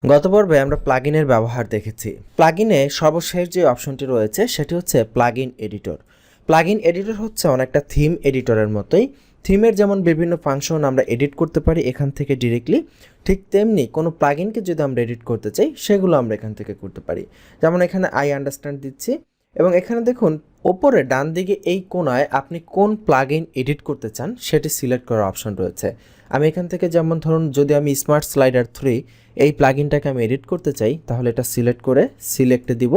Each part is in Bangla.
গত পর্বে আমরা প্লাগইনের ব্যবহার দেখেছি। প্লাগইনে সর্বশেষ যে অপশনটি রয়েছে সেটি হচ্ছে প্লাগইন এডিটর। প্লাগইন এডিটর হচ্ছে অনেকটা থিম এডিটরের মতোই। থিমের যেমন বিভিন্ন ফাংশন আমরা এডিট করতে পারি এখান থেকে ডিরেক্টলি, ঠিক তেমনি কোনো প্লাগইনকে যদি আমরা এডিট করতে চাই সেগুলো আমরা এখান থেকে করতে পারি। যেমন এখানে আই আন্ডারস্ট্যান্ড দিচ্ছি এবং এখানে দেখুন ওপরে ডান দিকে এই কোণায় আপনি কোন প্লাগইন এডিট করতে চান সেটি সিলেক্ট করার অপশন রয়েছে। আমি এখান থেকে যেমন ধরুন যদি আমি স্মার্ট স্লাইডার 3 এই প্লাগইনটাকে আমি এডিট করতে চাই তাহলে এটা সিলেক্ট করে সিলেক্টে দিব।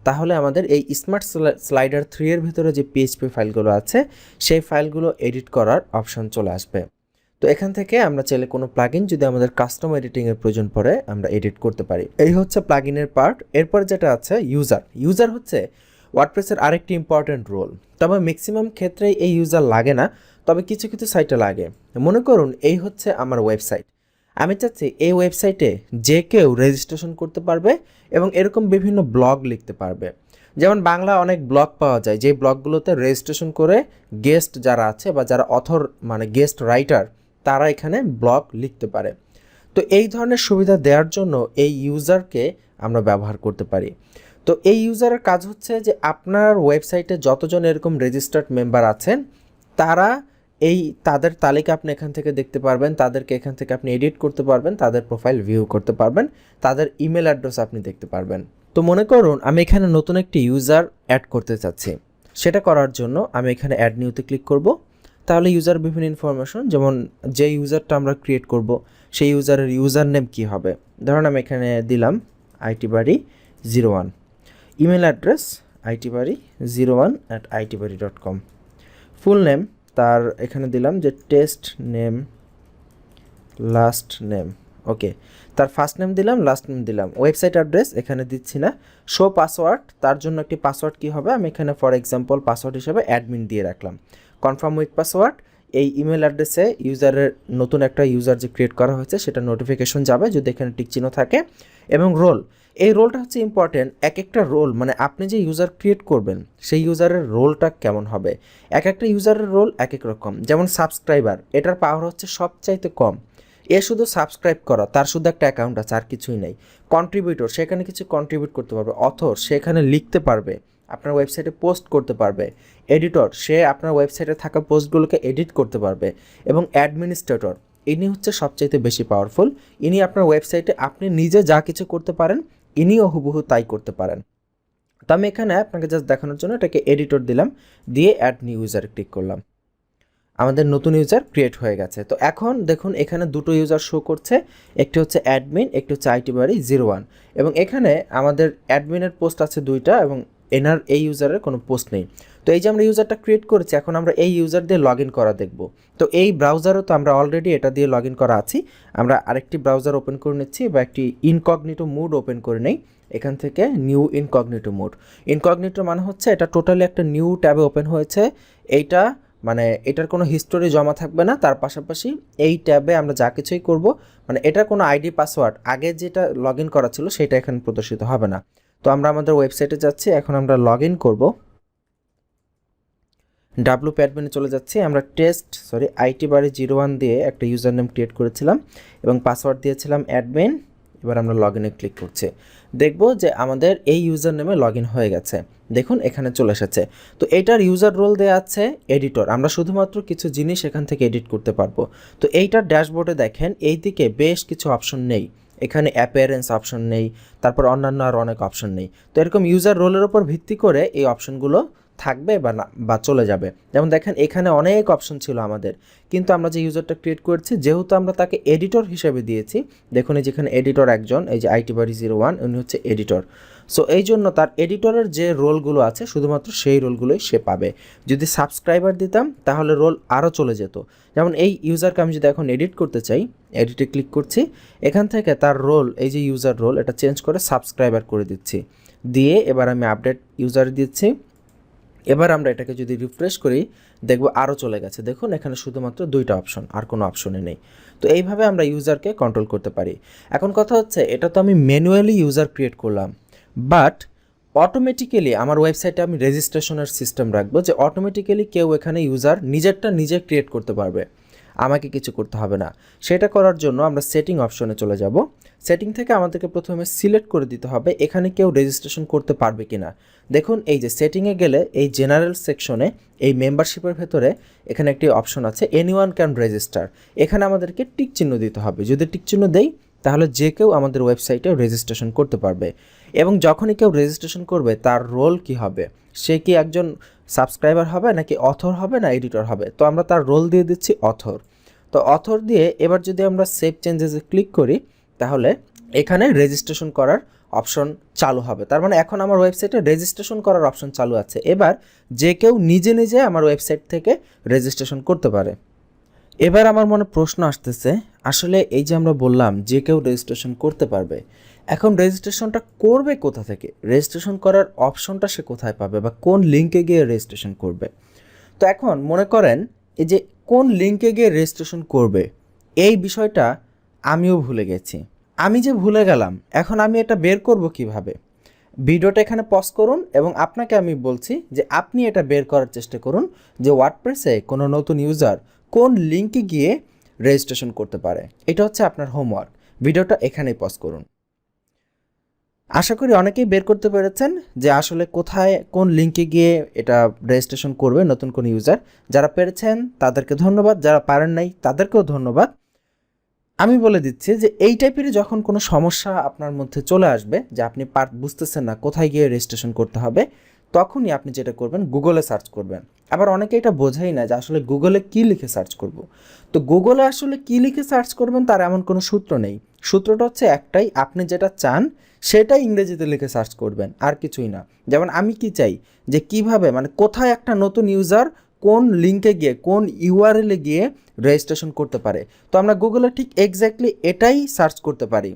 তাহলে আমাদের এই স্মার্ট স্লাইডার 3 এর ভিতরে যে পিএইচপি ফাইলগুলো আছে সেই ফাইলগুলো এডিট করার অপশন চলে আসবে। তো এখান থেকে আমরা চাইলে কোনো প্লাগইন যদি আমাদের কাস্টম এডিটিংয়ের প্রয়োজন পড়ে আমরা এডিট করতে পারি। এই হচ্ছে প্লাগইনের পার্ট। এরপর যেটা আছে ইউজার হচ্ছে ওয়ার্ডপ্রেসের আরেকটি ইম্পর্ট্যান্ট রোল। তবে ম্যাক্সিমাম ক্ষেত্রেই এই ইউজার লাগে না, তবে কিছু কিছু সাইটে লাগে। মনে করুন এই হচ্ছে আমার ওয়েবসাইট, আমি চাচ্ছি এই ওয়েবসাইটে যে কেউ রেজিস্ট্রেশন করতে পারবে এবং এরকম বিভিন্ন ব্লগ লিখতে পারবে। যেমন বাংলা অনেক ব্লগ পাওয়া যায় যে ব্লগগুলোতে রেজিস্ট্রেশন করে গেস্ট যারা আছে বা যারা অথর মানে গেস্ট রাইটার তারা এখানে ব্লগ লিখতে পারে। তো এই ধরনের সুবিধা দেওয়ার জন্য এই ইউজারকে আমরা ব্যবহার করতে পারি। তো এই ইউজারের কাজ হচ্ছে যে আপনার ওয়েবসাইটে যতজন এরকম রেজিস্টার্ড মেম্বার আছেন তাদের তালিকা আপনি এখান থেকে দেখতে পারবেন, তাদেরকে এখান থেকে আপনি এডিট করতে পারবেন, তাদের প্রোফাইল ভিউ করতে পারবেন, তাদের ইমেল অ্যাড্রেস আপনি দেখতে পারবেন। তো মনে করুন আমি এখানে নতুন একটি ইউজার অ্যাড করতে চাচ্ছি, সেটা করার জন্য আমি এখানে অ্যাড নিউতে ক্লিক করব। তাহলে ইউজার বিভিন্ন ইনফরমেশন, যেমন যে ইউজারটা আমরা ক্রিয়েট করব সেই ইউজারের ইউজার নেম কী হবে, ধরুন আমি এখানে দিলাম itbari01, email address itbari01@itbari.com, full name তার এখানে দিলাম যে টেস্ট নেম লাস্ট নেম, ওকে, তার ফার্স্ট নেম দিলাম, লাস্ট নেম দিলাম। ওয়েবসাইট অ্যাড্রেস এখানে দিচ্ছি না। শো পাসওয়ার্ড, তার জন্য একটি পাসওয়ার্ড কী হবে, আমি এখানে ফর এক্সাম্পল পাসওয়ার্ড হিসেবে অ্যাডমিন দিয়ে রাখলাম। কনফার্ম উইথ পাসওয়ার্ড, এই ইমেল অ্যাড্রেসে ইউজারের নতুন একটা ইউজার যে ক্রিয়েট করা হয়েছে সেটা নোটিফিকেশন যাবে যদি এখানে টিক চিহ্ন থাকে। এবং রোল, এই রোলটা হচ্ছে ইম্পর্টেন্ট। এক একটা রোল মানে আপনি যে ইউজার ক্রিয়েট করবেন সেই ইউজারের রোলটা কেমন হবে, এক একটা ইউজারের রোল এক এক রকম। যেমন সাবস্ক্রাইবার, এটার পাওয়ার হচ্ছে সবচাইতে কম, এ শুধু সাবস্ক্রাইব করা, তার শুধু একটা অ্যাকাউন্ট আছে আর কিছুই নেই। কন্ট্রিবিউটর, সেখানে কিছু কন্ট্রিবিউট করতে পারবে। অথর, সেখানে লিখতে পারবে, আপনার ওয়েবসাইটে পোস্ট করতে পারবে। এডিটর, সে আপনার ওয়েবসাইটে থাকা পোস্টগুলোকে এডিট করতে পারবে। এবং অ্যাডমিনিস্ট্রেটর, ইনি হচ্ছে সবচাইতে বেশি পাওয়ারফুল। ইনি আপনার ওয়েবসাইটে আপনি নিজে যা কিছু করতে পারেন ইনিও হুবহু তাই করতে পারেন। তো আমি এখানে আপনাকে জাস্ট দেখানোর জন্য এটাকে এডিটর দিলাম, দিয়ে অ্যাড নিউ ইউজারে ক্লিক করলাম। আমাদের নতুন ইউজার ক্রিয়েট হয়ে গেছে। তো এখন দেখুন এখানে দুটো ইউজার শো করছে, একটি হচ্ছে অ্যাডমিন, একটি হচ্ছে itbari01। এবং এখানে আমাদের অ্যাডমিনের পোস্ট আছে 2টা এবং এনার এই ইউজারের কোনো পোস্ট নেই। তো এই যে আমরা ইউজারটা ক্রিয়েট করেছি, এখন আমরা এই ইউজার দিয়ে লগ ইন করা দেখব। তো এই ব্রাউজারও তো আমরা অলরেডি এটা দিয়ে লগ ইন করা আছি। আমরা আরেকটি ব্রাউজার ওপেন করে নিচ্ছি বা একটি ইনকগনিটো মোড ওপেন করে নেই। এখান থেকে নিউ ইনকগনিটো মোড, ইনকগনিটো মানে হচ্ছে এটা টোটালি একটা নিউ ট্যাবে ওপেন হয়েছে। এইটা মানে এটার কোনো হিস্টোরি জমা থাকবে না, তার পাশাপাশি এই ট্যাবে আমরা যা কিছুই করব মানে এটার কোনো আইডি পাসওয়ার্ড আগে যেটা লগ ইন করা ছিল সেটা এখানে প্রদর্শিত হবে না। তো আমরা আমাদের ওয়েবসাইটে যাচ্ছি, এখন আমরা লগ ইন করবো। ডাব্লুপি অ্যাডমিনে চলে যাচ্ছি। আমরা itbari01 দিয়ে একটা ইউজার নেম ক্রিয়েট করেছিলাম এবং পাসওয়ার্ড দিয়েছিলাম অ্যাডমিন। এবার আমরা লগ ইনে ক্লিক করছি, দেখব যে আমাদের এই ইউজার নেমে লগ ইন হয়ে গেছে। দেখুন এখানে চলে এসেছে। তো এটার ইউজার রোল দেওয়া আছে এডিটর, আমরা শুধুমাত্র কিছু জিনিস এখান থেকে এডিট করতে পারবো। তো এইটার ড্যাশবোর্ডে দেখেন এই দিকে বেশ কিছু অপশন নেই, এখানে অ্যাপিয়ারেন্স অপশন নেই, তারপর অন্যান্য আর অনেক অপশন নেই। তো এরকম ইউজার রোলের ওপর ভিত্তি করে এই অপশনগুলো থাকবে বা চলে যাবে। যেমন দেখেন এখানে অনেক অপশন ছিল আমাদের, কিন্তু আমরা যে ইউজারটা ক্রিয়েট করেছি যেহেতু আমরা তাকে এডিটর হিসেবে দিয়েছি, দেখুন এই যেখানে এডিটর একজন, এই যে itbari01 উনি হচ্ছে এডিটর। সো এই জন্য তার এডিটরের যে রোলগুলো আছে শুধুমাত্র সেই রোলগুলোই সে পাবে। যদি সাবস্ক্রাইবার দিতাম তাহলে রোল আরও চলে যেত। যেমন এই ইউজারকে আমি যদি এখন এডিট করতে চাই, এডিটে ক্লিক করছি, এখান থেকে তার রোল এই যে ইউজার রোল এটা চেঞ্জ করে সাবস্ক্রাইবার করে দিচ্ছি, দিয়ে এবার আমি আপডেট ইউজার দিচ্ছি। এবার আমরা এটাকে যদি রিফ্রেশ করি দেখব আরও চলে গেছে। দেখুন এখানে শুধুমাত্র 2টা অপশন, আর কোনো অপশনে নেই। তো এইভাবে আমরা ইউজারকে কন্ট্রোল করতে পারি। এখন কথা হচ্ছে এটা তো আমি ম্যানুয়ালি ইউজার ক্রিয়েট করলাম, বাট অটোমেটিক্যালি আমার ওয়েবসাইটে আমি রেজিস্ট্রেশনের সিস্টেম রাখবো যে অটোমেটিক্যালি কেউ এখানে ইউজার নিজেরটা নিজে ক্রিয়েট করতে পারবে। আমাকে কিছু করতে হবে না। সেটা করার জন্য আমরা সেটিং অপশনে চলে যাব। সেটিং থেকে আমাদেরকে প্রথমে সিলেক্ট করে দিতে হবে এখানে কেউ রেজিস্ট্রেশন করতে পারবে কি না। দেখুন এই যে সেটিংয়ে গেলে এই জেনারেল সেকশনে এই মেম্বারশিপের ভেতরে এখানে একটি অপশন আছে এনিওয়ান ক্যান রেজিস্টার। এখানে আমাদেরকে টিক চিহ্ন দিতে হবে। যদি টিক চিহ্ন দেই তাহলে যে কেউ আমাদের ওয়েবসাইটে রেজিস্ট্রেশন করতে পারবে। এবং যখনই কেউ রেজিস্ট্রেশন করবে তার রোল কি হবে, সে কি একজন সাবস্ক্রাইবার হবে নাকি অথর হবে না এডিটর হবে। তো আমরা তার রোল দিয়ে দিচ্ছি অথর। তো অথর দিয়ে এবার যদি আমরা সেভ চেঞ্জেসে ক্লিক করি তাহলে এখানে রেজিস্ট্রেশন করার অপশন চালু হবে। তার মানে এখন আমার ওয়েবসাইটে রেজিস্ট্রেশন করার অপশন চালু আছে। এবার যে কেউ নিজে নিজে আমার ওয়েবসাইট থেকে রেজিস্ট্রেশন করতে পারে। এবার আমার মনে প্রশ্ন আসতেছে, আসলে এই যে আমরা বললাম যে কেউ রেজিস্ট্রেশন করতে পারবে, এখন রেজিস্ট্রেশনটা করবে কোথা থেকে, রেজিস্ট্রেশন করার অপশনটা সে কোথায় পাবে বা কোন লিঙ্কে গিয়ে রেজিস্ট্রেশন করবে। তো এখন মনে করেন এই যে কোন লিঙ্কে গিয়ে রেজিস্ট্রেশন করবে এই বিষয়টা আমিও ভুলে গেছি। আমি যে ভুলে গেলাম এখন আমি এটা বের করব কিভাবে। ভিডিওটা এখানে পজ করুন এবং আপনাকে আমি বলছি যে আপনি এটা বের করার চেষ্টা করুন যে ওয়ার্ডপ্রেসে কোনো নতুন ইউজার কোন লিঙ্কে গিয়ে রেজিস্ট্রেশন করতে পারে। এটা হচ্ছে আপনার হোমওয়ার্ক। ভিডিওটা এখানেই পজ করুন। আশা করি অনেকেই বের করতে পেরেছেন যে আসলে কোথায় কোন লিঙ্কে গিয়ে এটা রেজিস্ট্রেশন করবে নতুন কোন ইউজার। যারা পেরেছেন তাদেরকে ধন্যবাদ, যারা পারেন নাই তাদেরকেও ধন্যবাদ। আমি বলে দিচ্ছি যে এই টাইপেরই যখন কোনো সমস্যা আপনার মধ্যে চলে আসবে যে আপনি বুঝতেছেন না কোথায় গিয়ে রেজিস্ট্রেশন করতে হবে, তখনই আপনি যেটা করবেন গুগলে সার্চ করবেন। আবার অনেকে এটা বোঝাই না যে আসলে গুগলে কী লিখে সার্চ করব। তো গুগলে আসলে কী লিখে সার্চ করবেন তার এমন কোনো সূত্র নেই। সূত্রটা হচ্ছে একটাই, আপনি যেটা চান সেটাই ইংরেজিতে লিখে সার্চ করবেন, আর কিছুই না। যেমন আমি কি চাই যে কিভাবে মানে কোথায় একটা নতুন ইউজার কোন লিঙ্কে গিয়ে কোন ইউআরএলে গিয়ে রেজিস্ট্রেশন করতে পারে, তো আমরা গুগলে ঠিক এক্স্যাক্টলি এটাই সার্চ করতে পারি।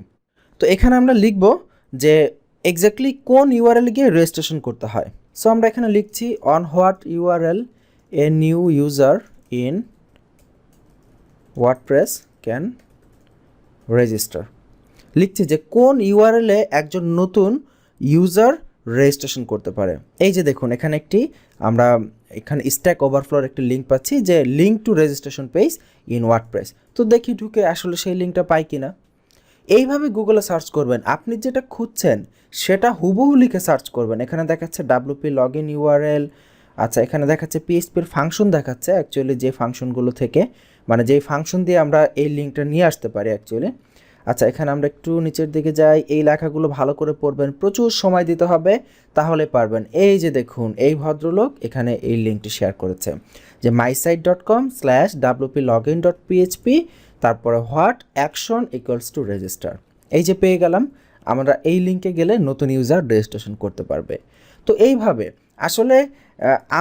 তো এখানে আমরা লিখব যে এক্স্যাক্টলি কোন ইউআরএল গিয়ে রেজিস্ট্রেশন করতে হয়। সো আমরা এখানে লিখছি on what URL a new user in WordPress can register. লিখছি যে কোন ইউআরএলে একজন নতুন ইউজার রেজিস্ট্রেশন করতে পারে। এই যে দেখুন এখানে আমরা এখানে স্ট্যাক ওভারফ্লোর একটি লিঙ্ক পাচ্ছি যে link to registration page in WordPress. তো দেখি ঢুকে আসলে সেই লিঙ্কটা পাই কিনা। এইভাবে গুগলে সার্চ করবেন, আপনি যেটা খুঁজছেন সেটা হুবহু লিখে সার্চ করবেন। এখানে দেখাচ্ছে ডাব্লিউপি লগ ইন ইউআরএল, আচ্ছা এখানে দেখাচ্ছে পিএইচপির ফাংশন দেখাচ্ছে, অ্যাকচুয়ালি যে ফাংশনগুলো থেকে মানে যেই ফাংশন দিয়ে আমরা এই লিঙ্কটা নিয়ে আসতে পারি অ্যাকচুয়ালি। আচ্ছা এখানে আমরা একটু নিচের দিকে যাই, এই লেখাগুলো ভালো করে পড়বেন, প্রচুর সময় দিতে হবে তাহলে পারবেন। এই যে দেখুন এই ভদ্রলোক এখানে এই লিঙ্কটি শেয়ার করেছে যে mysite.com/wplogin.php তারপরে what action equals to register. এই যে পেয়ে গেলাম, আমরা এই লিঙ্কে গেলে নতুন ইউজার রেজিস্ট্রেশন করতে পারবে। তো এইভাবে আসলে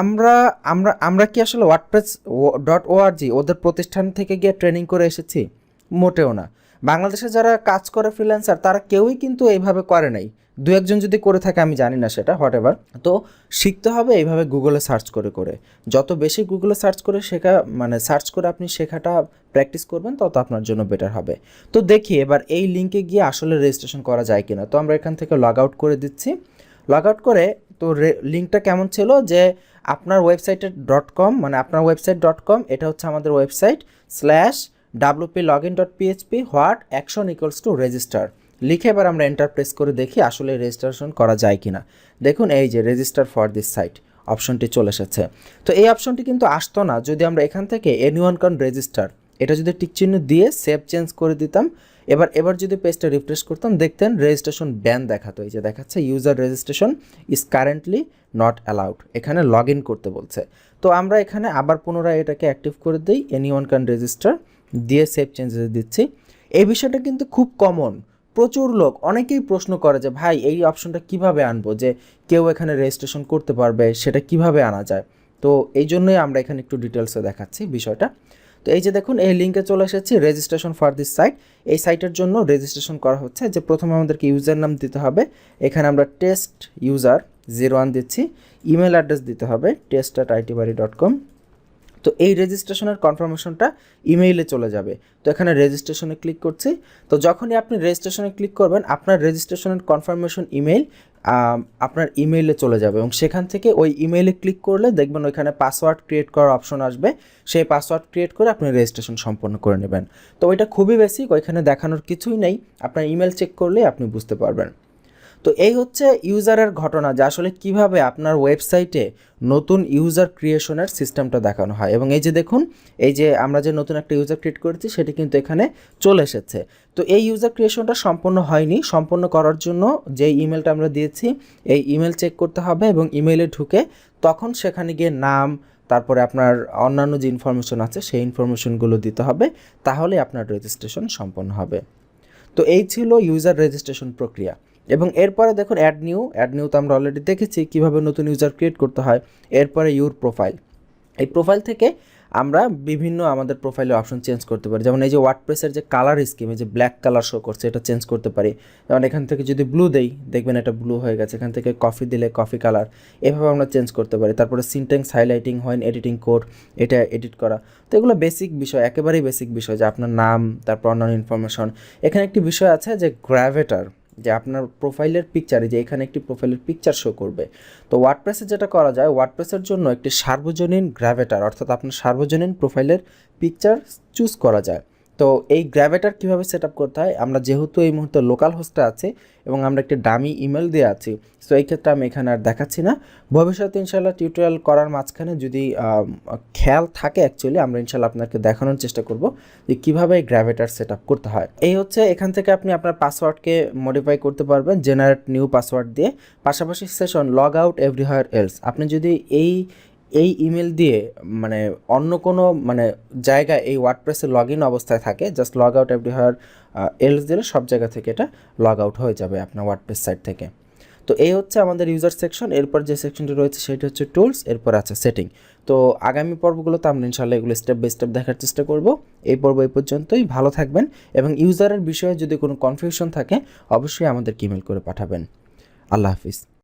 আমরা আমরা আমরা কি আসলে wordpress.org ওদের প্রতিষ্ঠান থেকে গিয়ে ট্রেনিং করে এসেছি? মোটেও না। বাংলাদেশে যারা কাজ করে ফ্রিল্যান্সার তারা কেউই কিন্তু এইভাবে করে নাই। দু একজন যদি করে থাকে আমি জানি না সেটা, হোয়াটএভার। তো শিখতে হবে এইভাবে গুগলে সার্চ করে করে। যত বেশি গুগলে সার্চ করে সার্চ করে আপনি শেখাটা প্র্যাকটিস করবেন তত আপনার জন্য বেটার হবে। তো দেখি এবার এই লিঙ্কে গিয়ে আসলে রেজিস্ট্রেশন করা যায় কিনা। তো আমরা এখান থেকে লগ আউট করে দিচ্ছি। লগ আউট করে তো লিঙ্কটা কেমন ছিল যে আপনার ওয়েবসাইটের .com মানে আপনার ওয়েবসাইট.com এটা হচ্ছে আমাদের website /wplogin.php what action equals to register লিখে এবার আমরা এন্টার প্রেস করে দেখি আসলে রেজিস্ট্রেশন করা যায় কিনা। দেখুন এই যে রেজিস্টার ফর দিস সাইট অপশনটি চলে এসেছে। তো এই অপশনটি কিন্তু আসতো না যদি আমরা এখান থেকে এনিওয়ান ক্যান রেজিস্টার এটা যদি টিক চিহ্ন দিয়ে সেভ চেঞ্জ করে দিতাম। এবার যদি পেজটা রিফ্রেশ করতাম দেখতেন রেজিস্ট্রেশন ব্যান দেখাতো। এই যে দেখাচ্ছে user registration is currently not allowed, এখানে লগ ইন করতে বলছে। তো আমরা এখানে আবার পুনরায় এটাকে অ্যাক্টিভ করে দিই, এনিওয়ান ক্যান রেজিস্টার দিয়ে সেভ চেঞ্জেস দিচ্ছি। এই বিষয়টা কিন্তু খুব কমন, প্রচুর লোক অনেকেই প্রশ্ন করে যে ভাই এই অপশনটা কিভাবে আনবো, যে কেউ এখানে রেজিস্ট্রেশন করতে পারবে সেটা কিভাবে আনা যায়। তো এই জন্যই আমরা এখানে একটু ডিটেলসে দেখাচ্ছি বিষয়টা। তো এই যে দেখুন এই লিঙ্কে চলে এসেছি রেজিস্ট্রেশন ফর দিস সাইট। এই সাইটের জন্য রেজিস্ট্রেশন করা হচ্ছে যে প্রথমে আমাদেরকে ইউজার নাম দিতে হবে, এখানে আমরা টেস্ট ইউজার 01 দিচ্ছি, ইমেল অ্যাড্রেস দিতে হবে test@itbari.com, তো এই রেজিস্ট্রেশনের কনফার্মেশনটা ইমেইলে চলে যাবে। তো এখানে রেজিস্ট্রেশনে ক্লিক করছি। তো যখনই আপনি রেজিস্ট্রেশনে ক্লিক করবেন আপনার রেজিস্ট্রেশনের কনফার্মেশন ইমেইল আপনার ইমেইলে চলে যাবে এবং সেখান থেকে ওই ইমেইলে ক্লিক করলে দেখবেন ওইখানে পাসওয়ার্ড ক্রিয়েট করার অপশন আসবে। সেই পাসওয়ার্ড ক্রিয়েট করে আপনি রেজিস্ট্রেশন সম্পন্ন করে নেবেন। তো ওইটা খুবই বেসিক, ওইখানে দেখানোর কিছুই নেই, আপনার ইমেল চেক করলেই আপনি বুঝতে পারবেন। তো এই হচ্ছে ইউজারের ঘটনা, যে আসলে কিভাবে আপনার ওয়েবসাইটে নতুন ইউজার ক্রিয়েশনের সিস্টেমটা দেখানো হয়। এবং এই যে দেখুন, এই যে আমরা যে নতুন একটা ইউজার ক্রিয়েট করেছি সেটি কিন্তু এখানে চলে এসেছে। তো এই ইউজার ক্রিয়েশনটা সম্পূর্ণ হয়নি, সম্পন্ন করার জন্য যে ইমেলটা আমরা দিয়েছি এই ইমেল চেক করতে হবে এবং ইমেইলে ঢুকে তখন সেখানে গিয়ে নাম, তারপরে আপনার অন্যান্য যে ইনফরমেশন আছে সেই ইনফরমেশনগুলো দিতে হবে, তাহলে আপনার রেজিস্ট্রেশন সম্পন্ন হবে। তো এই ছিল ইউজার রেজিস্ট্রেশন প্রক্রিয়া। এবং এরপরে দেখুন অ্যাড নিউ তো আমরা অলরেডি দেখেছি কীভাবে নতুন ইউজার ক্রিয়েট করতে হয়। এরপরে ইউর প্রোফাইল, এই প্রোফাইল থেকে আমরা বিভিন্ন আমাদের প্রোফাইলের অপশন চেঞ্জ করতে পারি। যেমন এই যে ওয়ার্ডপ্রেসের যে কালার স্কিম, এই যে ব্ল্যাক কালার শো করছে, এটা চেঞ্জ করতে পারি। যেমন এখান থেকে যদি ব্লু দেই দেখবেন এটা ব্লু হয়ে গেছে, এখান থেকে কফি দিলে কফি কালার, এভাবে আমরা চেঞ্জ করতে পারি। তারপরে সিনট্যাক্স হাইলাইটিং হয়, এডিটিং কোড, এটা এডিট করা। তো এগুলো বেসিক বিষয়, একেবারেই বেসিক বিষয়, যে আপনার নাম, তারপর অন্যান্য ইনফরমেশন। এখানে একটি বিষয় আছে যে গ্র্যাভেটার, যে আপনার প্রোফাইলের পিকচারে, যে এখানে একটি প্রোফাইলের পিকচার শো করবে। তো ওয়ার্ডপ্রেসে যেটা করা যায়, ওয়ার্ডপ্রেসের জন্য একটি সার্বজনীন গ্র্যাভেটার, অর্থাৎ আপনার সার্বজনীন প্রোফাইলের পিকচার চুজ করা যায়। তো এই গ্র্যাভেটার কীভাবে সেট আপ করতে হয়, আমরা যেহেতু এই মুহূর্তে লোকাল হোস্টে আছি এবং আমরা একটি ডামি ইমেল দিয়ে আছি, সো এই ক্ষেত্রে আমি এখানে আর দেখাচ্ছি না। ভবিষ্যতে ইনশাল্লাহ টিউটোরিয়াল করার মাঝখানে যদি খেয়াল থাকে অ্যাকচুয়ালি আমরা ইনশাল্লাহ আপনাকে দেখানোর চেষ্টা করব যে কীভাবে এই গ্র্যাভেটার সেট আপ করতে হয়। এই হচ্ছে, এখান থেকে আপনি আপনার পাসওয়ার্ডকে মডিফাই করতে পারবেন জেনারেট নিউ পাসওয়ার্ড দিয়ে। পাশাপাশি session log out everywhere else, আপনি যদি এই ইমেল দিয়ে মানে অন্য কোনো জায়গায় এই ওয়ার্ডপ্রেসে লগ ইন অবস্থায় থাকে, just log out everywhere else দিলে সব জায়গা থেকে এটা লগ আউট হয়ে যাবে আপনার ওয়ার্ডপ্রেস সাইট থেকে। তো এই হচ্ছে আমাদের ইউজার সেকশন। এরপর যে সেকশনটি রয়েছে সেটি হচ্ছে টুলস, এরপর আছে সেটিং। তো আগামী পর্বগুলোতে আমরা ইনশাআল্লাহ এগুলো স্টেপ বাই স্টেপ দেখার চেষ্টা করব। এই পর্ব এই পর্যন্তই, ভালো থাকবেন এবং ইউজারের বিষয়ে যদি কোনো কনফিউশন থাকে অবশ্যই আমাদেরকে ইমেল করে পাঠাবেন। আল্লাহ হাফিজ।